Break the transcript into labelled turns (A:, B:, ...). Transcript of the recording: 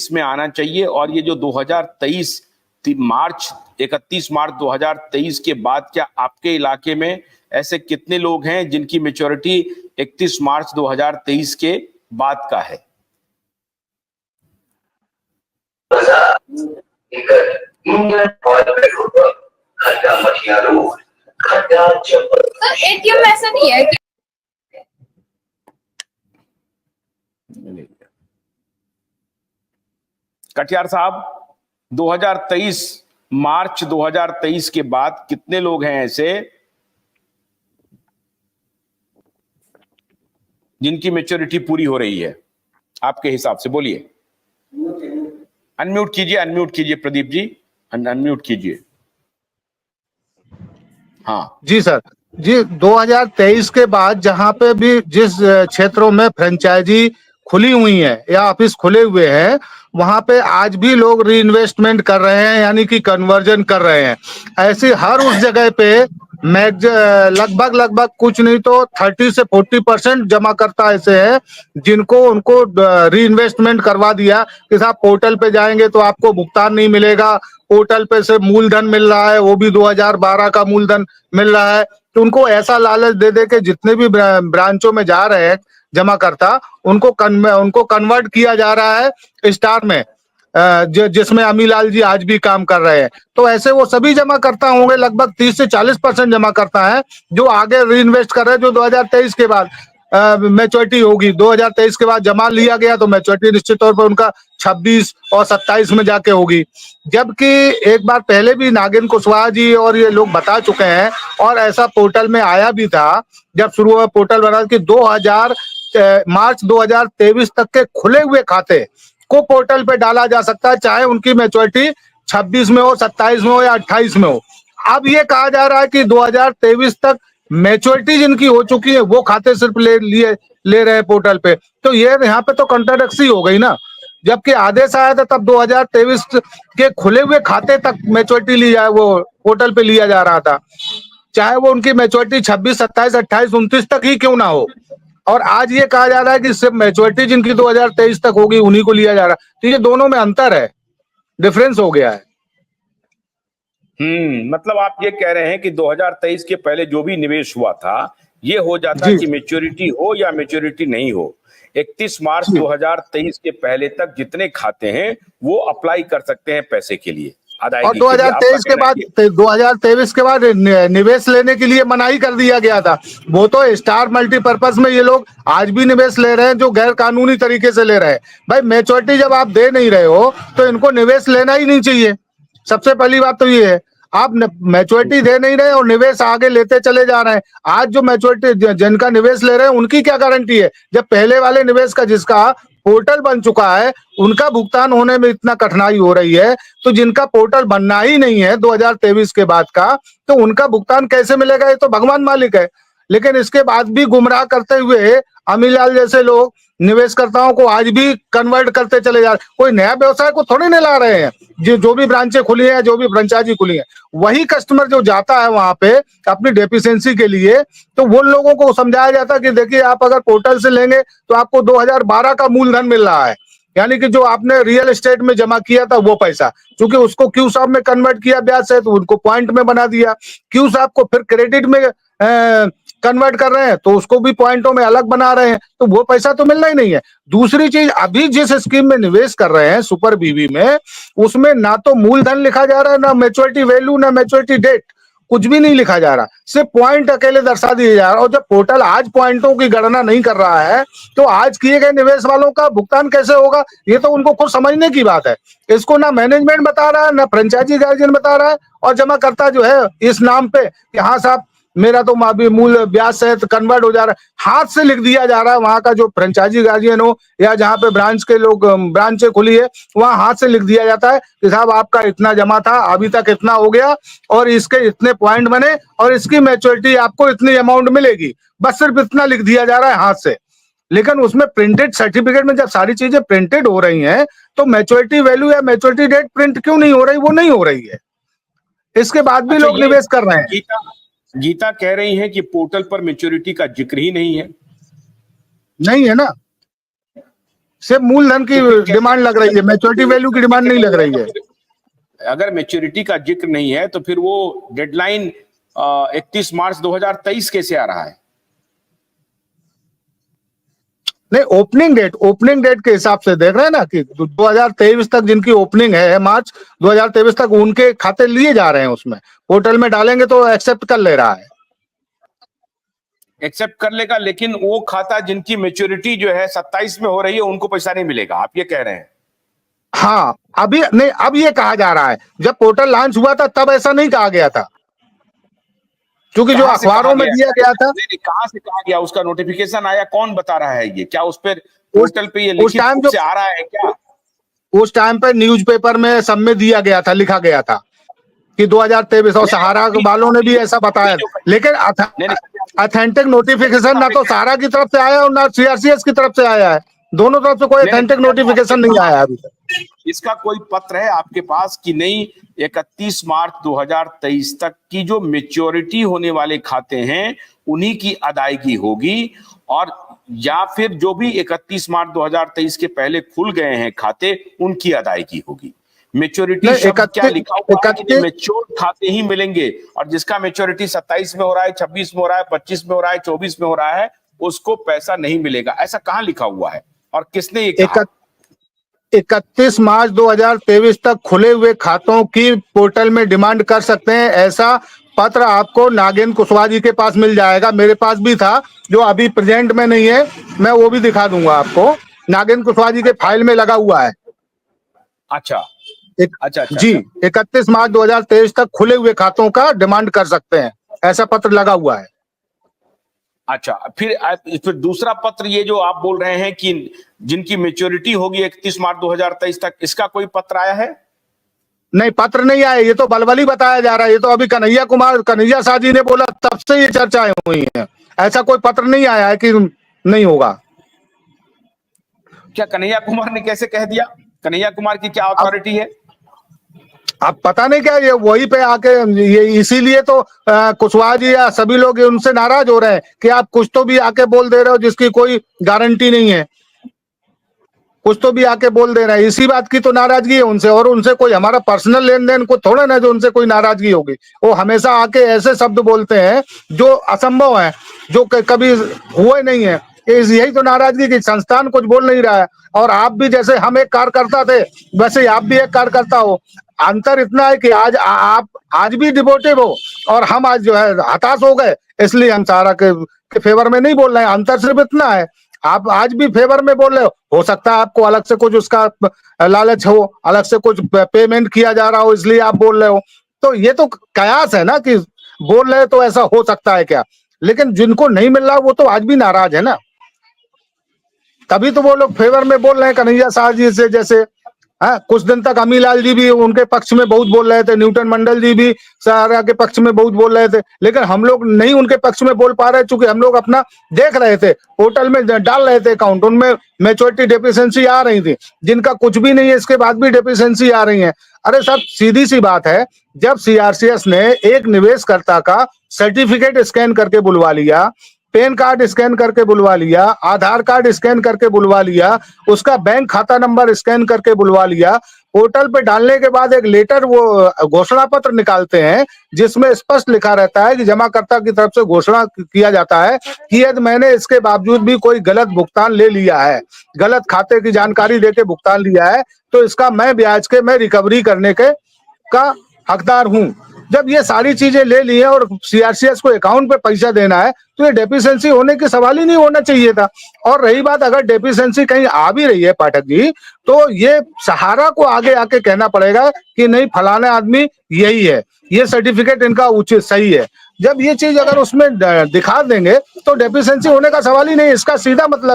A: इसमें आना चाहिए। और ये जो 2023 मार्च 31 मार्च 2023 के बाद क्या आपके इलाके में ऐसे कितने लोग हैं जिनकी मैच्योरिटी 31 मार्च 2023 के बाद का है?
B: सर एटीएम ऐसा नहीं है कि
A: कटियार साहब, 2023 मार्च 2023 के बाद कितने लोग हैं ऐसे जिनकी मैच्योरिटी पूरी हो रही है आपके हिसाब से? बोलिए। अनम्यूट कीजिए प्रदीप जी, अनम्यूट कीजिए। हाँ
C: जी सर जी, 2023 के बाद जहां पे भी जिस क्षेत्रों में फ्रेंचाइजी खुली हुई है या ऑफिस खुले हुए हैं, वहां पे आज भी लोग री इन्वेस्टमेंट कर रहे हैं, यानी कि कन्वर्जन कर रहे हैं। ऐसी हर उस जगह पे लगभग कुछ नहीं तो 30 से 40% जमा करता ऐसे है जिनको उनको री इन्वेस्टमेंट करवा दिया कि साहब पोर्टल पे जाएंगे तो आपको भुगतान नहीं मिलेगा, पोर्टल पे से मूलधन मिल रहा है, वो भी 2012 का मूलधन मिल रहा है। तो उनको ऐसा लालच दे दे के जितने भी ब्रांचों में जा रहे हैं जमा करता, उनको कन्वर्ट किया जा रहा है स्टार में, जिसमें अमीलाल जी आज भी काम कर रहे हैं। तो ऐसे वो सभी जमा करता होंगे, लगभग 30 से 40% जमा करता है जो आगे री इन्वेस्ट कर रहे हैं, जो 2023 के बाद मैच्योरिटी होगी। 2023 के बाद जमा लिया गया तो मैच्योरिटी निश्चित तौर पर उनका 26 और 27 में जाके होगी। जबकि एक बार पहले भी नागिन कुशवाहा जी और ये लोग बता चुके हैं, और ऐसा पोर्टल में आया भी था जब शुरू हुआ पोर्टल बना कि मार्च 2023 तक के खुले हुए खाते को पोर्टल पे डाला जा सकता है, चाहे उनकी मैच्योरिटी 26 में हो, 27 में हो या 28 में हो। अब ये कहा जा रहा है कि 2023 तक मैच्योरिटी जिनकी हो चुकी है वो खाते सिर्फ ले रहे हैं पोर्टल पे। तो ये यहाँ पे तो कंट्राडिक्शन हो गई ना, जबकि आदेश आया था तब 2023 के खुले हुए खाते तक मैच्योरिटी ली जाए, वो पोर्टल पे लिया जा रहा था, चाहे वो उनकी मैच्योरिटी 26, 27, 28, 29 तक ही क्यों ना हो। और आज ये कहा जा रहा है कि सिर्फ मैच्योरिटी जिनकी 2023 तक होगी उन्हीं को लिया जा रहा है। तो ये दोनों में अंतर है, डिफरेंस हो गया है।
A: मतलब आप ये कह रहे हैं कि 2023 के पहले जो भी निवेश हुआ था ये हो जाता कि मैच्योरिटी हो या मैच्योरिटी नहीं हो, 31 मार्च 2023 के पहले तक जितने खाते हैं वो अप्लाई कर सकते हैं पैसे के लिए,
C: और 2023 के बाद निवेश लेने के लिए मनाही कर दिया गया था। वो तो स्टार मल्टीपर्पज में ये लोग आज भी निवेश ले रहे हैं जो गैर कानूनी तरीके से ले रहे हैं। भाई मैच्योरिटी जब आप दे नहीं रहे हो तो इनको निवेश लेना ही नहीं चाहिए। सबसे पहली बात तो ये है, आप मैच्योरिटी दे नहीं रहे और निवेश आगे लेते चले जा रहे हैं। आज जो मैच्योरिटी जिनका निवेश ले रहे हैं उनकी क्या गारंटी है, जब पहले वाले निवेश का जिसका पोर्टल बन चुका है उनका भुगतान होने में इतना कठिनाई हो रही है, तो जिनका पोर्टल बनना ही नहीं है 2023 के बाद का, तो उनका भुगतान कैसे मिलेगा, ये तो भगवान मालिक है। लेकिन इसके बाद भी गुमराह करते हुए अमीलाल जैसे लोग निवेशकर्ताओं को आज भी कन्वर्ट करते चले जा रहे। कोई नया व्यवसाय को थोड़ी नहीं ला रहे हैं। जो भी ब्रांचें खुली हैं, जो भी फ्रेंचाइजी खुली है, वही कस्टमर जो जाता है वहां पे अपनी डेफिशिएंसी के लिए, तो वो लोगों को समझाया जाता है कि देखिए आप अगर पोर्टल से लेंगे तो आपको 2012 का मूलधन मिल रहा है, यानी कि जो आपने रियल एस्टेट में जमा किया था वो पैसा, क्योंकि उसको क्यू साहब में कन्वर्ट किया ब्याज से, तो उनको पॉइंट में बना दिया। क्यू साहब को फिर क्रेडिट में कन्वर्ट कर रहे हैं तो उसको भी पॉइंटों में अलग बना रहे हैं, तो वो पैसा तो मिलना ही नहीं है। दूसरी चीज, अभी जिस स्कीम में निवेश कर रहे हैं सुपर बीवी में, उसमें ना तो मूलधन लिखा जा रहा है, ना मैच्योरिटी वैल्यू, ना मैच्योरिटी डेट, कुछ भी नहीं लिखा जा रहा, सिर्फ पॉइंट अकेले दर्शा दिए जा रहा है। और जब पोर्टल आज पॉइंटों की गणना नहीं कर रहा है तो आज किए गए निवेश वालों का भुगतान कैसे होगा, ये तो उनको खुद समझने की बात है। इसको ना मैनेजमेंट बता रहा है, ना फ्रेंचाइजी गार्जियन बता रहा है, और जमा करता जो है इस नाम पे कि हाँ साहब मेरा तो मूल ब्याज सहित कन्वर्ट हो जा रहा है, हाथ से लिख दिया जा रहा है। वहां का जो फ्रेंचाइजी गार्जियन हो या जहां पे ब्रांच के लोग ब्रांचें खुली है, वहां हाथ से लिख दिया जाता है कि साहब आपका इतना जमा था, अभी तक इतना हो गया और इसके इतने पॉइंट बने और इसकी मैच्योरिटी आपको इतनी अमाउंट मिलेगी, बस सिर्फ इतना लिख दिया जा रहा है हाथ से। लेकिन उसमें प्रिंटेड सर्टिफिकेट में जब सारी चीजें प्रिंटेड हो रही हैं तो मैच्योरिटी वैल्यू या मैच्योरिटी डेट प्रिंट क्यों नहीं हो रही, वो नहीं हो रही है। इसके बाद भी लोग निवेश कर रहे हैं।
A: गीता कह रही हैं कि पोर्टल पर मैच्योरिटी का जिक्र ही नहीं है।
C: नहीं है ना, सिर्फ मूलधन की डिमांड लग रही है, मैच्योरिटी वैल्यू की डिमांड नहीं लग रही है।
A: अगर मैच्योरिटी का जिक्र नहीं है तो फिर वो डेडलाइन 31 मार्च 2023 कैसे आ रहा है?
C: नहीं, ओपनिंग डेट के हिसाब से देख रहे हैं ना कि 2023 तक जिनकी ओपनिंग है मार्च 2023 तक, उनके खाते लिए जा रहे हैं, उसमें पोर्टल में डालेंगे तो एक्सेप्ट कर ले रहा है।
A: एक्सेप्ट कर लेगा, लेकिन वो खाता जिनकी मैच्योरिटी जो है 27 में हो रही है उनको पैसा नहीं मिलेगा, आप ये कह रहे हैं?
C: हाँ, अभी नहीं, अब ये कहा जा रहा है, जब पोर्टल लॉन्च हुआ था तब ऐसा नहीं कहा गया था, क्योंकि जो अखबारों में दिया गया था।
A: कहां से कहा गया? उसका नोटिफिकेशन आया, कौन बता रहा है ये? क्या उस पर पोर्टल पे ये लिखित रूप से आ रहा है क्या?
C: उस टाइम पे न्यूज़पेपर में सब में दिया गया था, लिखा गया था कि 2023, और सहारा वालों ने भी ऐसा बताया, लेकिन ऑथेंटिक नोटिफिकेशन ना तो सहारा की तरफ से आया और ना सीआरसीएस की तरफ से आया है, दोनों तरफ से कोई ऑथेंटिक नोटिफिकेशन नहीं आया अभी तक।
A: इसका कोई पत्र है आपके पास कि नहीं 31 मार्च 2023 तक की जो मैच्योरिटी होने वाले खाते हैं उन्हीं की अदायगी होगी, और या फिर जो भी 31 मार्च 2023 के पहले खुल गए हैं खाते उनकी अदायगी होगी? मैच्योरिटी शब्द क्या लिखा हुआ है कि मैच्योर खाते ही मिलेंगे, और जिसका मैच्योरिटी 27 में हो रहा है, 26 में हो रहा है, 25 में हो रहा है, 24 में हो रहा है, उसको पैसा नहीं मिलेगा? ऐसा कहां लिखा हुआ है और किसने ये कहा?
C: 31 मार्च 2023 तक खुले हुए खातों की पोर्टल में डिमांड कर सकते हैं, ऐसा पत्र आपको नागेंद्र कुशवाहा जी के पास मिल जाएगा। मेरे पास भी था, जो अभी प्रेजेंट में नहीं है, मैं वो भी दिखा दूंगा आपको। नागेंद्र कुशवाहा जी के फाइल में लगा हुआ है।
A: अच्छा
C: जी, 31 मार्च 2023 तक खुले हुए खातों का डिमांड कर सकते हैं, ऐसा पत्र लगा हुआ है।
A: अच्छा, फिर दूसरा पत्र ये जो आप बोल रहे हैं कि जिनकी मैच्योरिटी होगी 31 मार्च 2023 तक, इसका कोई पत्र आया है?
C: नहीं, पत्र नहीं आया, ये तो बलबली बताया जा रहा है। ये तो अभी कन्हैया शाह जी ने बोला, तब से ये चर्चाएं हुई हैं। ऐसा कोई पत्र नहीं आया है कि नहीं होगा।
A: क्या कन्हैया कुमार ने कैसे कह दिया? कन्हैया कुमार की क्या अथॉरिटी है?
C: अब पता नहीं क्या, ये वही पे आके ये इसीलिए तो कुशवाहा जी या सभी लोग उनसे नाराज हो रहे हैं कि आप कुछ तो भी आके बोल दे रहे हो जिसकी कोई गारंटी नहीं है, कुछ तो भी आके बोल दे रहे हैं। इसी बात की तो नाराजगी है उनसे, और उनसे कोई हमारा पर्सनल लेन देन को थोड़ा ना जो उनसे कोई नाराजगी होगी। वो हमेशा आके ऐसे शब्द बोलते हैं जो असंभव है, जो कभी हुए नहीं है। यही तो नाराजगी की संस्थान कुछ बोल नहीं रहा है, और आप भी, जैसे हम एक कार्यकर्ता थे वैसे आप भी एक कार्यकर्ता हो। अंतर इतना है कि आज आप आज भी डिवोटिव हो, और हम आज जो है हताश हो गए, इसलिए हम सहारा के फेवर में नहीं बोल रहे हैं। अंतर सिर्फ इतना है, आप आज भी फेवर में बोल रहे हो सकता है आपको अलग से कुछ उसका लालच हो, अलग से कुछ पेमेंट किया जा रहा हो, इसलिए आप बोल रहे हो। तो ये तो कयास है ना कि बोल रहे तो ऐसा हो सकता है क्या, लेकिन जिनको नहीं मिल रहा वो तो आज भी नाराज है ना। तभी तो वो लोग फेवर में बोल रहे हैं कन्हैया शाह जी से। जैसे कुछ दिन तक अमीलाल जी भी उनके पक्ष में बहुत बोल रहे थे, न्यूटन मंडल जी भी सहारा के पक्ष में बहुत बोल रहे थे, लेकिन हम लोग नहीं उनके पक्ष में बोल पा रहे, चूंकि हम लोग अपना देख रहे थे, पोर्टल में डाल रहे थे अकाउंट, उनमें मैच्योरिटी डेफिशिएंसी आ रही थी, जिनका कुछ भी नहीं है इसके बाद भी डेफिशिएंसी आ रही है। अरे साहब, सीधी सी बात है, जब सीआरसीएस ने एक निवेशकर्ता का सर्टिफिकेट स्कैन करके बुलवा लिया, पैन कार्ड स्कैन करके बुलवा लिया, आधार कार्ड स्कैन करके बुलवा लिया, उसका बैंक खाता नंबर स्कैन करके बुलवा लिया, पोर्टल पे डालने के बाद एक लेटर, वो घोषणा पत्र निकालते हैं जिसमें स्पष्ट लिखा रहता है कि जमाकर्ता की तरफ से घोषणा किया जाता है कि यदि मैंने इसके बावजूद भी कोई गलत भुगतान ले लिया है, गलत खाते की जानकारी देके भुगतान लिया है, तो इसका मैं ब्याज के मैं रिकवरी करने का हकदार हूं। जब ये सारी चीजें ले ली है और सीआरसीएस को अकाउंट पे पैसा देना है, तो ये डेफिशिएंसी होने के सवाल ही नहीं होना चाहिए था। और रही बात, अगर डेफिशिएंसी कहीं आ भी रही है पाठक जी, तो ये सहारा को आगे आके कहना पड़ेगा कि नहीं, फलाने आदमी यही है, ये सर्टिफिकेट इनका उचित सही है। जब ये चीज अगर उसमें दिखा देंगे तो डेफिशिएंसी होने का सवाल ही नहीं। इसका सीधा मतलब